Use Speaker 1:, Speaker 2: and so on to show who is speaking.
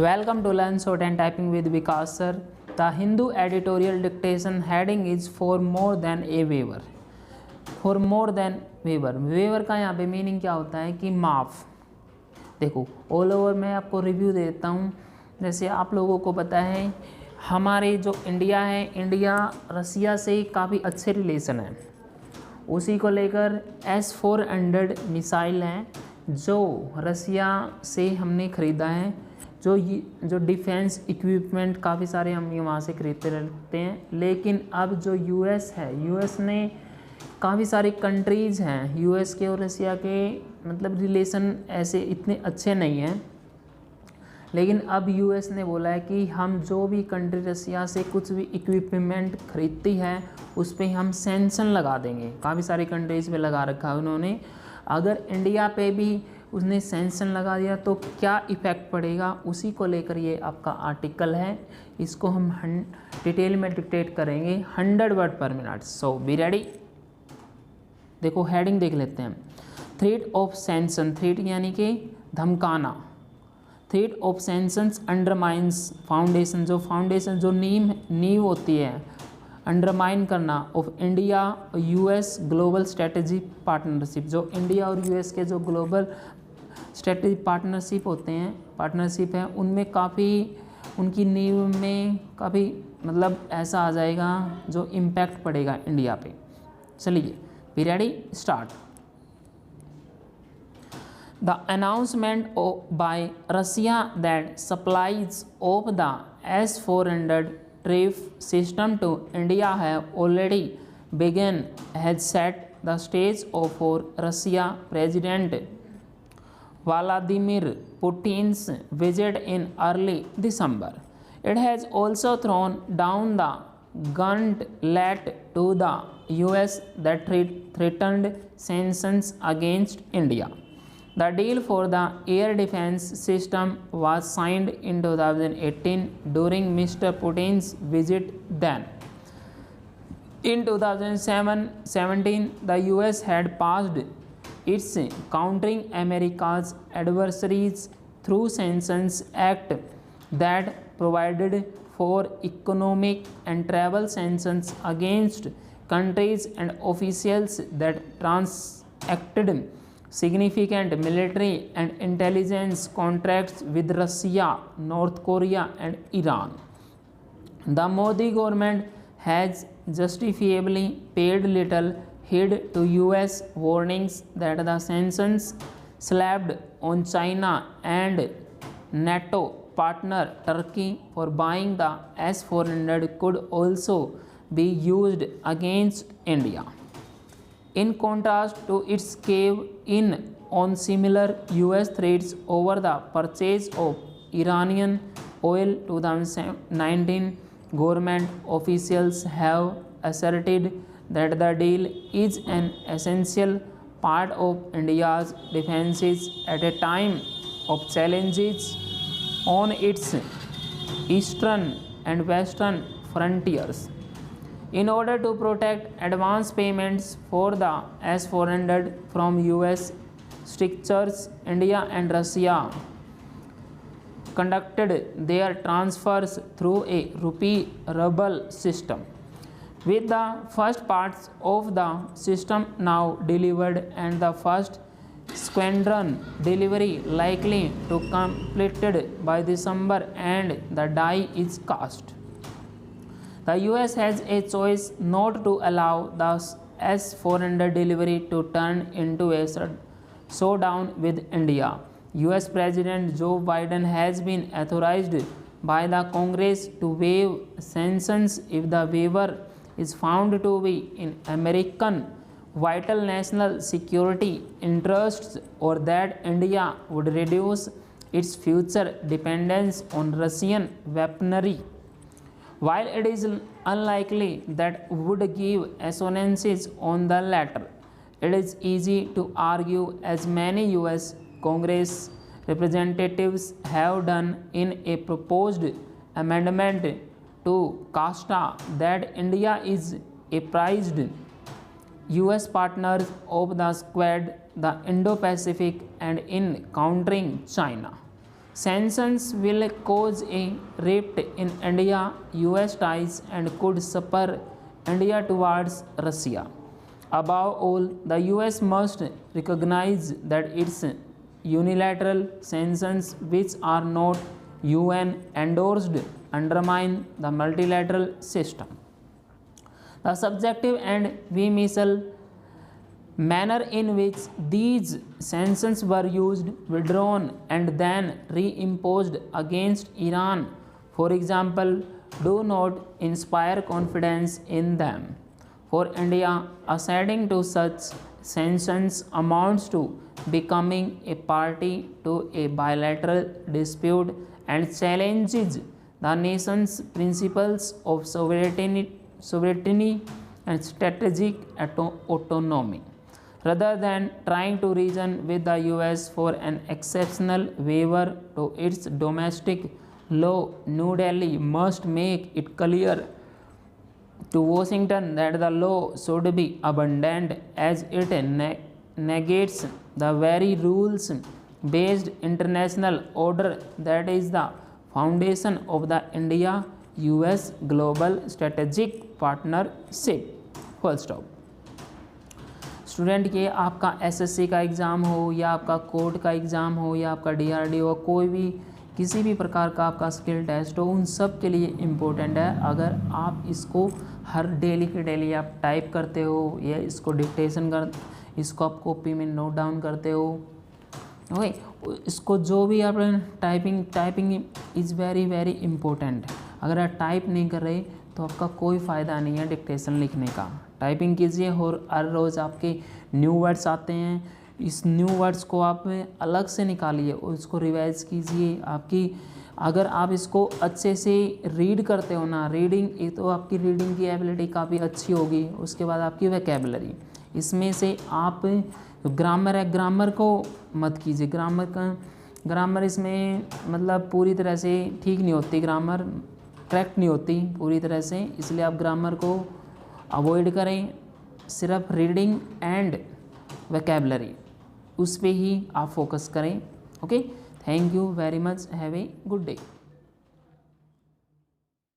Speaker 1: Welcome to Learn Short and Typing with Vikas sir. The Hindu editorial dictation heading is for more than a waiver. For more than waiver. Waiver का यहाँ पे meaning क्या होता है कि माफ़. देखो ऑल ओवर मैं आपको रिव्यू देता हूँ. जैसे आप लोगों को पता है हमारे जो इंडिया है, इंडिया रसिया से काफ़ी अच्छे रिलेशन है. उसी को लेकर S-400 मिसाइल हैं जो रसिया से हमने ख़रीदा है. जो डिफेंस इक्विपमेंट काफ़ी सारे हम वहाँ से खरीदते रहते हैं. लेकिन अब जो यूएस है, यूएस ने काफ़ी सारी कंट्रीज़ हैं, यूएस के और रसिया के मतलब रिलेशन ऐसे इतने अच्छे नहीं हैं. लेकिन अब यूएस ने बोला है कि हम जो भी कंट्री रसिया से कुछ भी इक्विपमेंट खरीदती है उस पर हम सैंक्शन लगा देंगे. काफ़ी सारी कंट्रीज़ पे लगा रखा है उन्होंने. अगर इंडिया पे भी उसने सैंक्शन लगा दिया तो क्या इफ़ेक्ट पड़ेगा, उसी को लेकर ये आपका आर्टिकल है. इसको हम डिटेल में डिक्टेट करेंगे 100 word per minute. So be ready. देखो हेडिंग देख लेते हैं. Threat of sanction. थ्रेट यानी कि धमकाना. Threat of sanctions undermines foundation. जो फाउंडेशन जो नींव होती है, अंडरमाइन करना of India US global strategy partnership. जो इंडिया और यूएस के जो ग्लोबल स्ट्रेटेजी पार्टनरशिप है उनमें काफ़ी उनकी नींव में काफ़ी मतलब ऐसा आ जाएगा जो इम्पैक्ट पड़ेगा इंडिया पे. चलिए be ready start. The announcement by Russia that supplies of the S-400 tariff system to India have already begun has set the stage for Russia President Vladimir Putin's visit in early December. It has also thrown down the gauntlet to the US that threatened sanctions against India. The deal for the air defense system was signed in 2018 during Mr. Putin's visit then. In 2017, the US had passed its Countering America's Adversaries Through Sanctions Act that provided for economic and travel sanctions against countries and officials that transacted significant military and intelligence contracts with Russia, North Korea and Iran. The Modi government has justifiably paid little heed to US warnings that the sanctions slapped on China and NATO partner Turkey for buying the S-400 could also be used against India. In contrast to its cave-in on similar US threats over the purchase of Iranian oil, 2019 government officials have asserted that the deal is an essential part of India's defenses at a time of challenges on its eastern and western frontiers. In order to protect advance payments for the S-400 from US strictures, India and Russia conducted their transfers through a rupee-ruble system. With the first parts of the system now delivered and the first squadron delivery likely to be completed by December and the die is cast. The US has a choice not to allow the S-400 delivery to turn into a showdown with India. US President Joe Biden has been authorized by the Congress to waive sanctions if the waiver is found to be in American vital national security interests or that India would reduce its future dependence on Russian weaponry. While it is unlikely that would give assurances on the latter, it is easy to argue, as many US Congress representatives have done in a proposed amendment to CASTA, that India is a prized US partner of the Quad, the Indo-Pacific and in countering China. Sanctions will cause a rift in India-US ties and could spur India towards Russia. Above all, the US must recognize that its unilateral sanctions, which are not UN endorsed, undermine the multilateral system. The subjective and whimsical manner in which these sanctions were used, withdrawn, and then reimposed against Iran, for example, do not inspire confidence in them. For India, acceding to such sanctions amounts to becoming a party to a bilateral dispute and challenges the nation's principles of sovereignty and strategic autonomy. Rather than trying to reason with the US for an exceptional waiver to its domestic law, New Delhi must make it clear to Washington that the law should be abandoned, as it negates the very rules based international order that is the foundation of the India-US global strategic partnership. Full stop. Student के आपका SSC का exam हो या आपका court का exam हो या आपका डीआरडीओ, कोई भी किसी भी प्रकार का आपका स्किल टेस्ट हो, उन सब के लिए इम्पोर्टेंट है। अगर आप इसको हर डेली के डेली आप टाइप करते हो या इसको डिक्टेशन कर, इसको आप कॉपी में नोट डाउन करते हो, ओके, इसको जो भी आप typing is very very important. अगर आप टाइप नहीं कर रहे तो आपका कोई फ़ायदा नहीं है डिक्टेशन लिखने का। टाइपिंग कीजिए और हर रोज़ आपके न्यू वर्ड्स आते हैं, इस न्यू वर्ड्स को आप अलग से निकालिए और इसको रिवाइज कीजिए। आपकी अगर आप इसको अच्छे से रीड करते हो ना, रीडिंग एक तो आपकी रीडिंग की एबिलिटी काफ़ी अच्छी होगी। उसके बाद आपकी वोकैबुलरी, इसमें से आप ग्रामर है, ग्रामर को मत कीजिए। ग्रामर इसमें मतलब पूरी तरह से ठीक नहीं होती, ग्रामर करेक्ट नहीं होती पूरी तरह से, इसलिए आप ग्रामर को अवॉइड करें। सिर्फ रीडिंग एंड वोकैबुलरी उस पे ही आप फोकस करें। Okay, thank you very much, have a good day.